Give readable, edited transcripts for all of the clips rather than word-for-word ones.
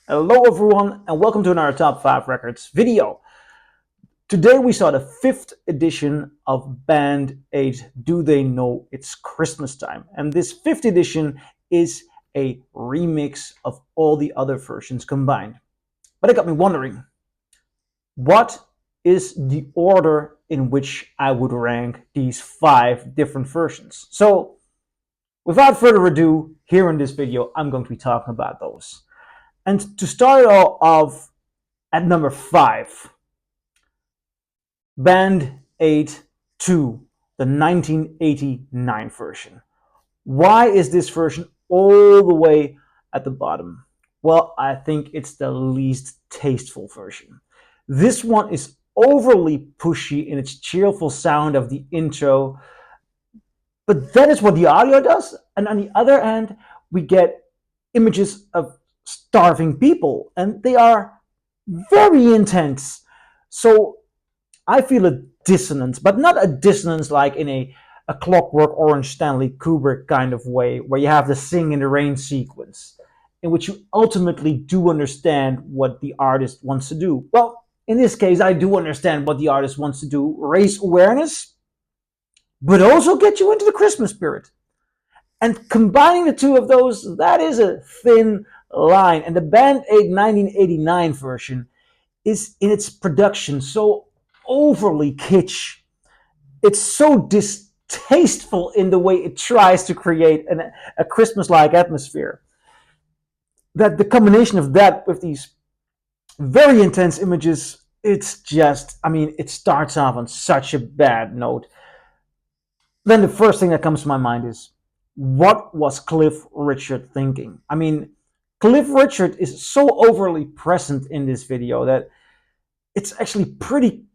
Hello everyone and welcome to another Top 5 Records video. Today we saw the 5th edition of Band Aid Do They Know It's Christmas Time. And this 5th edition is a remix of all the other versions combined. But it got me wondering, what is the order in which I would rank these 5 different versions? So without further ado, here in this video I'm going to be talking about those. And to start off at number 5, Band Aid 2, the 1989 version. Why is this version all the way at the bottom? Well, I think it's the least tasteful version. This one is overly pushy in its cheerful sound of the intro, but that is what the audio does. And on the other hand, we get images of starving people, and they are very intense. So I feel a dissonance, but not a dissonance like in a Clockwork Orange Stanley Kubrick kind of way, where you have the Sing in the Rain sequence, in which you ultimately do understand what the artist wants to do. Well, in this case, I do understand what the artist wants to do: raise awareness, but also get you into the Christmas spirit. And combining the two of those, that is a thin line. And the Band Aid 1989 version is in its production so overly kitsch. It's so distasteful in the way it tries to create a Christmas-like atmosphere that the combination of that with these very intense images, it's just, it starts off on such a bad note. Then the first thing that comes to my mind is, what was Cliff Richard thinking? Cliff Richard is so overly present in this video that it's actually pretty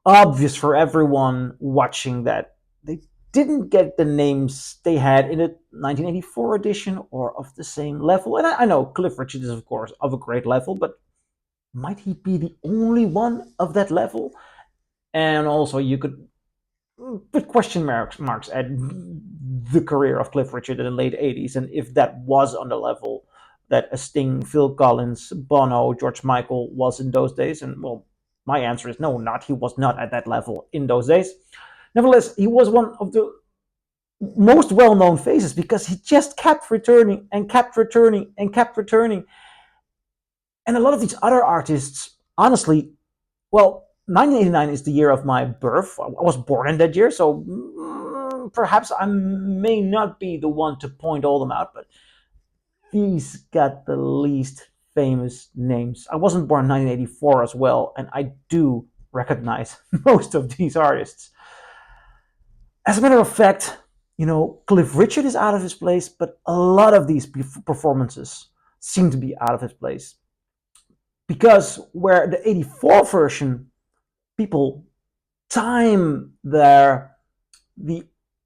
obvious for everyone watching that they didn't get the names they had in the 1984 edition or of the same level. And I know Cliff Richard is, of course, of a great level, but might he be the only one of that level? And also, you could put question marks at the career of Cliff Richard in the late 80s, and if that was on the level that a Sting, Phill Collins, Bono, George Michael was in those days. And well, my answer is no, he was not at that level in those days. Nevertheless, he was one of the most well-known faces because he just kept returning and kept returning and kept returning. And a lot of these other artists, honestly, well, 1989 is the year of my birth. I was born in that year, so perhaps I may not be the one to point all them out, but these got the least famous names. I wasn't born in 1984 as well, and I do recognize most of these artists. As a matter of fact, Cliff Richard is out of his place, but a lot of these performances seem to be out of his place. Because where the 84 version, people time the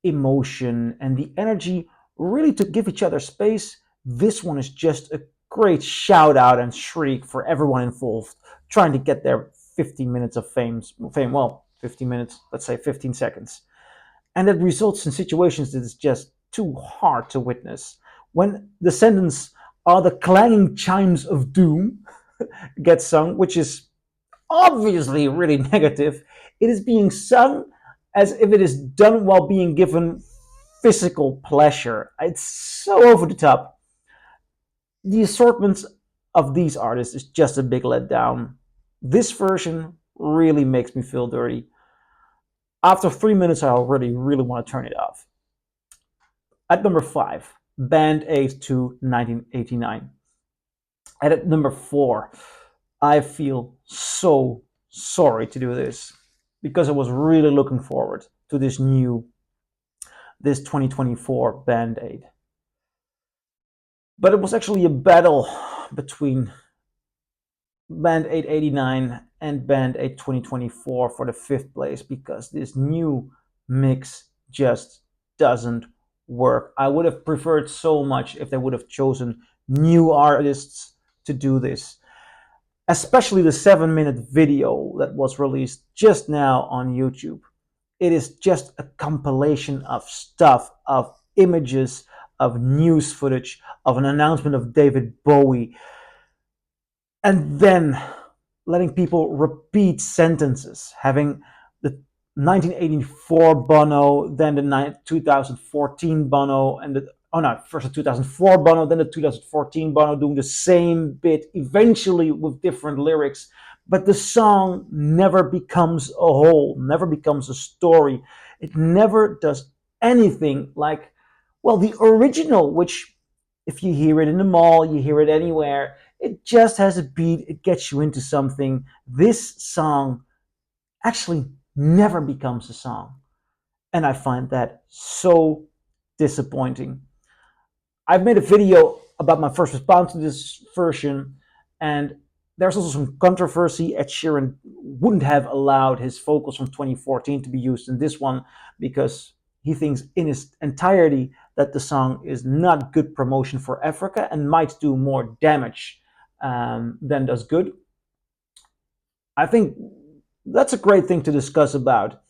emotion and the energy really to give each other space, this one is just a great shout out and shriek for everyone involved, trying to get their 15 minutes of fame. Well, 15 minutes, let's say 15 seconds. And that results in situations that is just too hard to witness. When the sentence, "Are the clanging chimes of doom," gets sung, which is obviously really negative, it is being sung as if it is done while being given physical pleasure. It's so over the top. The assortment of these artists is just a big letdown. This version really makes me feel dirty. After 3 minutes, I already really want to turn it off. At number 5, Band Aid 2, 1989. And at number 4, I feel so sorry to do this because I was really looking forward to this 2024 Band Aid. But it was actually a battle between Band Aid 89 and Band Aid 2024 for the 5th place because this new mix just doesn't work. I would have preferred so much if they would have chosen new artists to do this. Especially the 7-minute video that was released just now on YouTube. It is just a compilation of stuff, of images, of news footage, of an announcement of David Bowie. and then letting people repeat sentences, having the 1984 Bono, then the 2014 Bono, and the oh no, first the 2004 Bono, then the 2014 Bono doing the same bit, eventually with different lyrics. But the song never becomes a whole, never becomes a story. It never does anything like, well, the original, which if you hear it in the mall, you hear it anywhere, it just has a beat, it gets you into something. This song actually never becomes a song. And I find that so disappointing. I've made a video about my first response to this version, and there's also some controversy. Ed Sheeran wouldn't have allowed his vocals from 2014 to be used in this one because he thinks in its entirety that the song is not good promotion for Africa and might do more damage than does good. I think that's a great thing to discuss about.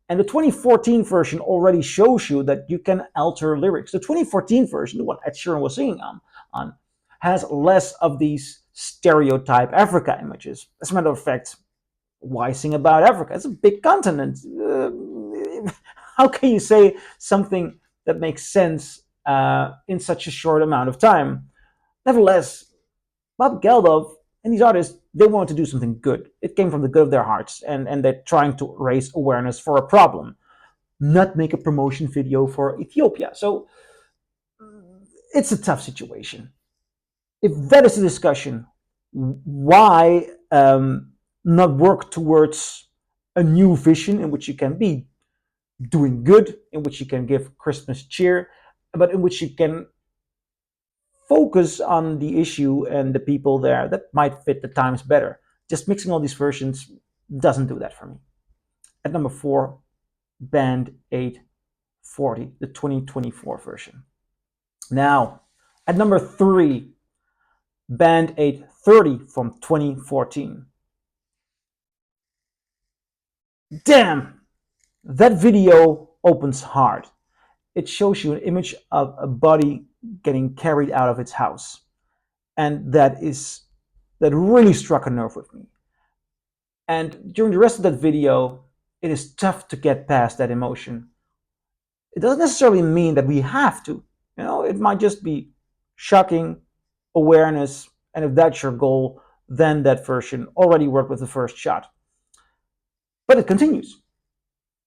And the 2014 version already shows you that you can alter lyrics. The 2014 version, the one Ed Sheeran was singing on has less of these stereotype Africa images. As a matter of fact, why sing about Africa? It's a big continent. How can you say something that makes sense in such a short amount of time? Nevertheless, Bob Geldof and these artists, they wanted to do something good. It came from the good of their hearts, and they're trying to raise awareness for a problem, not make a promotion video for Ethiopia. So it's a tough situation. If that is the discussion, why not work towards a new vision in which you can be doing good, in which you can give Christmas cheer, but in which you can focus on the issue and the people there that might fit the times better. Just mixing all these versions doesn't do that for me. At number 4, Band 840, the 2024 version. Now, at number 3, Band 830 from 2014. Damn! That video opens hard. It shows you an image of a body getting carried out of its house. And that really struck a nerve with me. And during the rest of that video, it is tough to get past that emotion. It doesn't necessarily mean that we have to. It might just be shocking awareness, and if that's your goal, then that version already worked with the first shot. But it continues.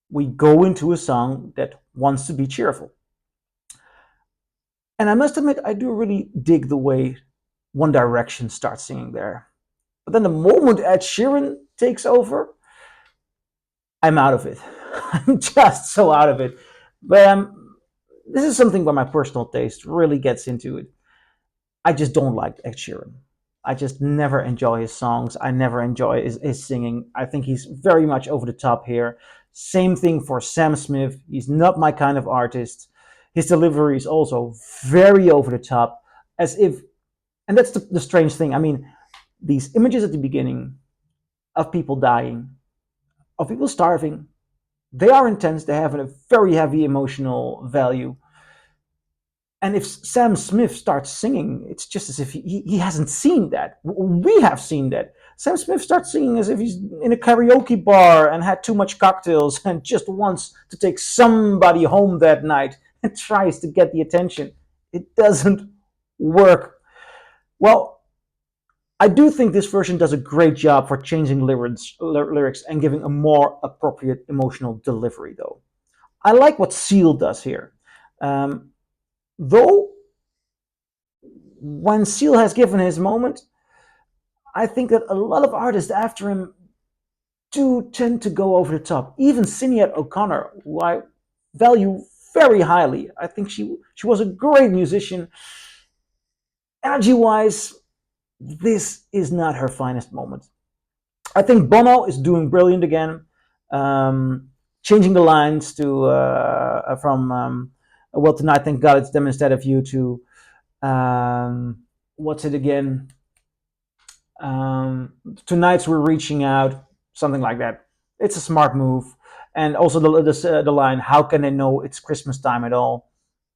We go into a song that wants to be cheerful. And I must admit, I do really dig the way One Direction starts singing there. But then the moment Ed Sheeran takes over, I'm out of it. I'm just so out of it. But this is something where my personal taste really gets into it. I just don't like Ed Sheeran. I just never enjoy his songs. I never enjoy his singing. I think he's very much over the top here. Same thing for Sam Smith. He's not my kind of artist. His delivery is also very over the top, as if, and that's the strange thing. I mean, these images at the beginning of people dying, of people starving, they are intense. They have a very heavy emotional value. And if Sam Smith starts singing, it's just as if he hasn't seen that. We have seen that. Sam Smith starts singing as if he's in a karaoke bar and had too much cocktails and just wants to take somebody home that night and tries to get the attention. It doesn't work. Well, I do think this version does a great job for changing lyrics and giving a more appropriate emotional delivery, though. I like what Seal does here. Though, when Seal has given his moment, I think that a lot of artists after him do tend to go over the top. Even Sinead O'Connor, who I value very highly. I think she was a great musician. Energy-wise, this is not her finest moment. I think Bono is doing brilliant again, changing the lines to from well, tonight, thank God it's them instead of you to what's it again? Tonight's we're reaching out, something like that. It's a smart move. And also the line, how can they know it's Christmas time at all?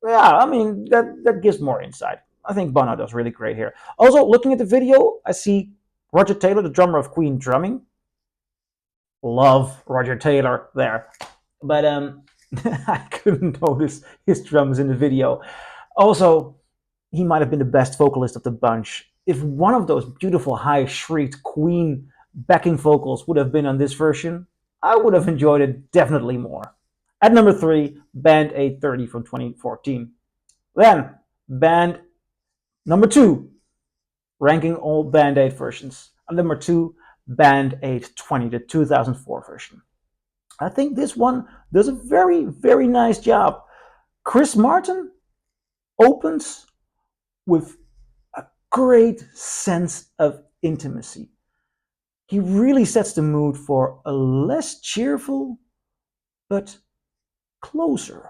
Yeah, I mean, that gives more insight. I think Bono does really great here. Also, looking at the video, I see Roger Taylor, the drummer of Queen, drumming. Love Roger Taylor there. But I couldn't notice his drums in the video. Also, he might have been the best vocalist of the bunch. If one of those beautiful high shrieked Queen backing vocals would have been on this version, I would have enjoyed it definitely more. At number 3, Band 830 from 2014. Then, Band number 2, ranking all Band 8 versions. At number 2, Band 820, the 2004 version. I think this one does a very, very nice job. Chris Martin opens with a great sense of intimacy. He really sets the mood for a less cheerful but closer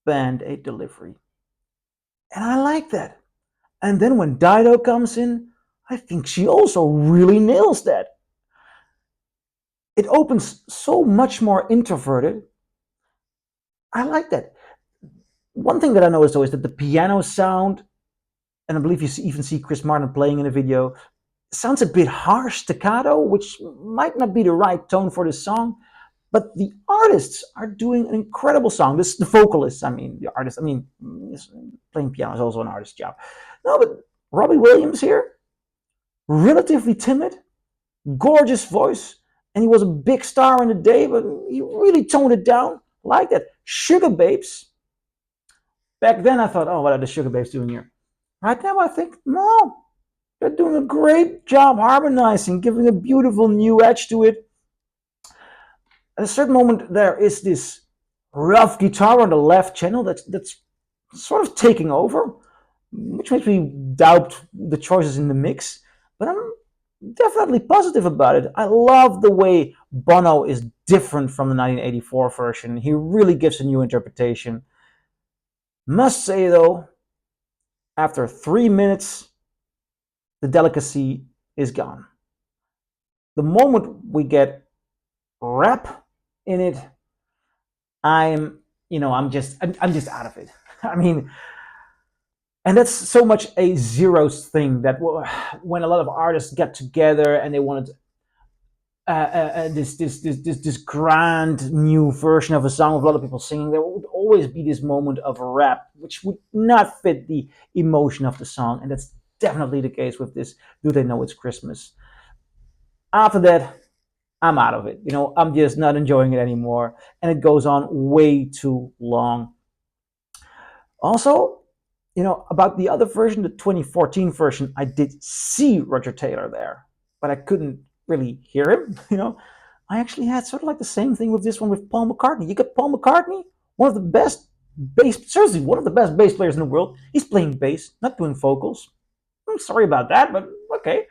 Band 8 delivery. And I like that. And then when Dido comes in, I think she also really nails that. It opens so much more introverted. I like that. One thing that I noticed though is that the piano sound, and I believe you even see Chris Martin playing in the video, sounds a bit harsh staccato, which might not be the right tone for this song. But the artists are doing an incredible song. This the vocalists, the artists. Playing piano is also an artist's job. No, but Robbie Williams here, relatively timid, gorgeous voice, and he was a big star in the day, but he really toned it down like that. Sugababes. Back then I thought, oh, what are the Sugababes doing here? Right now I think, no, they're doing a great job harmonizing, giving a beautiful new edge to it. At a certain moment, there is this rough guitar on the left channel that's sort of taking over, which makes me doubt the choices in the mix. But I'm definitely positive about it. I love the way Bono is different from the 1984 version. He really gives a new interpretation. Must say, though, after 3 minutes, the delicacy is gone. The moment we get rap in it, I'm just out of it. And that's so much a Zeros thing, that when a lot of artists get together and they wanted this grand new version of a song with a lot of people singing, there would always be this moment of rap which would not fit the emotion of the song, and that's definitely the case with this Do They Know It's Christmas. After that, I'm out of it. I'm just not enjoying it anymore, and it goes on way too long. Also, about the other version, the 2014 version, I did see Roger Taylor there, but I couldn't really hear him. I actually had sort of like the same thing with this one with Paul McCartney. You got Paul McCartney, one of the best seriously, one of the best bass players in the world. He's playing bass, not doing vocals. I'm sorry about that, but okay.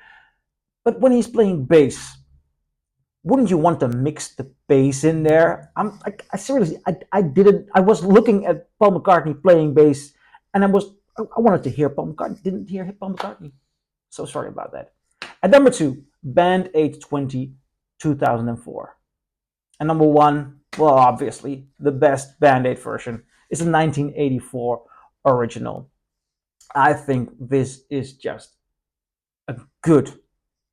But when he's playing bass, wouldn't you want to mix the bass in there? I seriously, I didn't. I was looking at Paul McCartney playing bass, and I wanted to hear Paul McCartney. Didn't hear Paul McCartney. So sorry about that. At number 2, Band 820, 2004. And number 1, well, obviously, the best Band 8 version is the 1984 original. I think this is just a good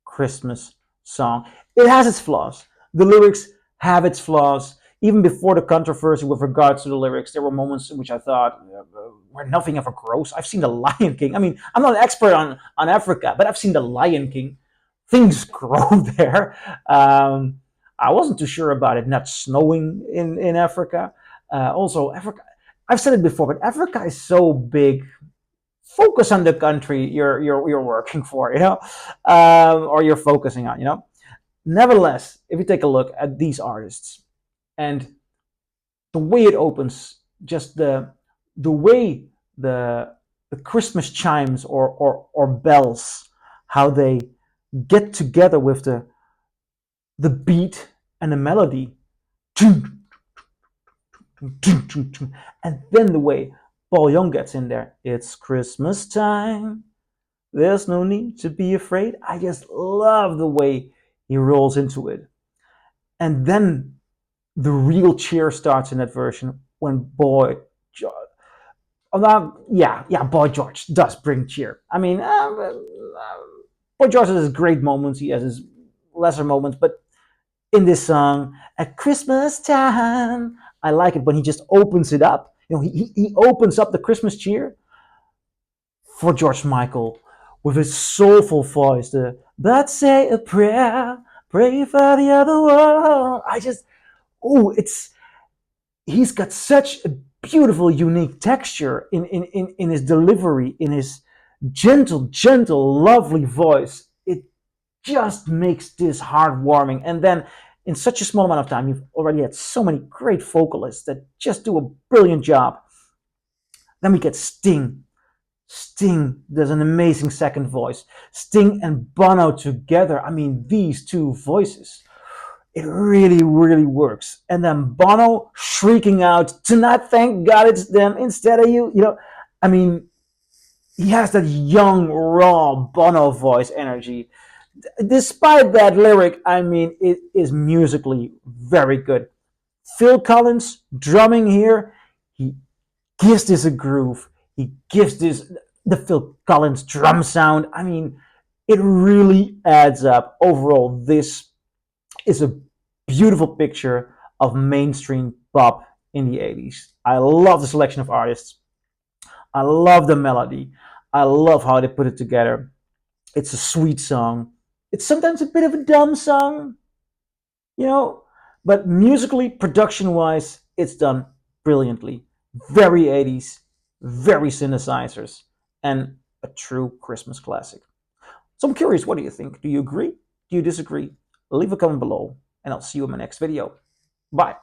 Christmas song. It has its flaws. The lyrics have its flaws. Even before the controversy with regards to the lyrics, there were moments in which I thought, where nothing ever grows. I've seen The Lion King. I'm not an expert on Africa, but I've seen The Lion King. Things grow there. I wasn't too sure about it not snowing in Africa. Also, Africa, I've said it before, but Africa is so big. Focus on the country you're working for, or you're focusing on, Nevertheless, if you take a look at these artists and the way it opens, just the way the Christmas chimes or bells, how they get together with the beat and the melody, and then the way Paul Young gets in there. It's Christmas time. There's no need to be afraid. I just love the way he rolls into it. And then the real cheer starts in that version when Boy George, Boy George does bring cheer. Boy George has his great moments, he has his lesser moments, but in this song, at Christmas time, I like it when he just opens it up. He opens up the Christmas cheer for George Michael with his soulful voice. The "But say a prayer, pray for the other world." It's he's got such a beautiful, unique texture in his delivery, in his gentle, lovely voice. It just makes this heartwarming. And then in such a small amount of time, you've already had so many great vocalists that just do a brilliant job. Then we get Sting. Sting does an amazing second voice. Sting and Bono together, I mean, these two voices, it really works. And then Bono shrieking out, "Tonight, thank God it's them instead of you." I mean, he has that young, raw Bono voice energy. Despite that lyric, I mean, it is musically very good. Phill Collins drumming here, he gives this a groove. He gives this the Phill Collins drum sound. I mean, it really adds up. Overall, this is a beautiful picture of mainstream pop in the 80s. I love the selection of artists. I love the melody. I love how they put it together. It's a sweet song. It's sometimes a bit of a dumb song, you know, but musically, production wise, it's done brilliantly. Very 80s, very synthesizers, and a true Christmas classic. So I'm curious, what do you think? Do you agree? Do you disagree? Leave a comment below, and I'll see you in my next video. Bye.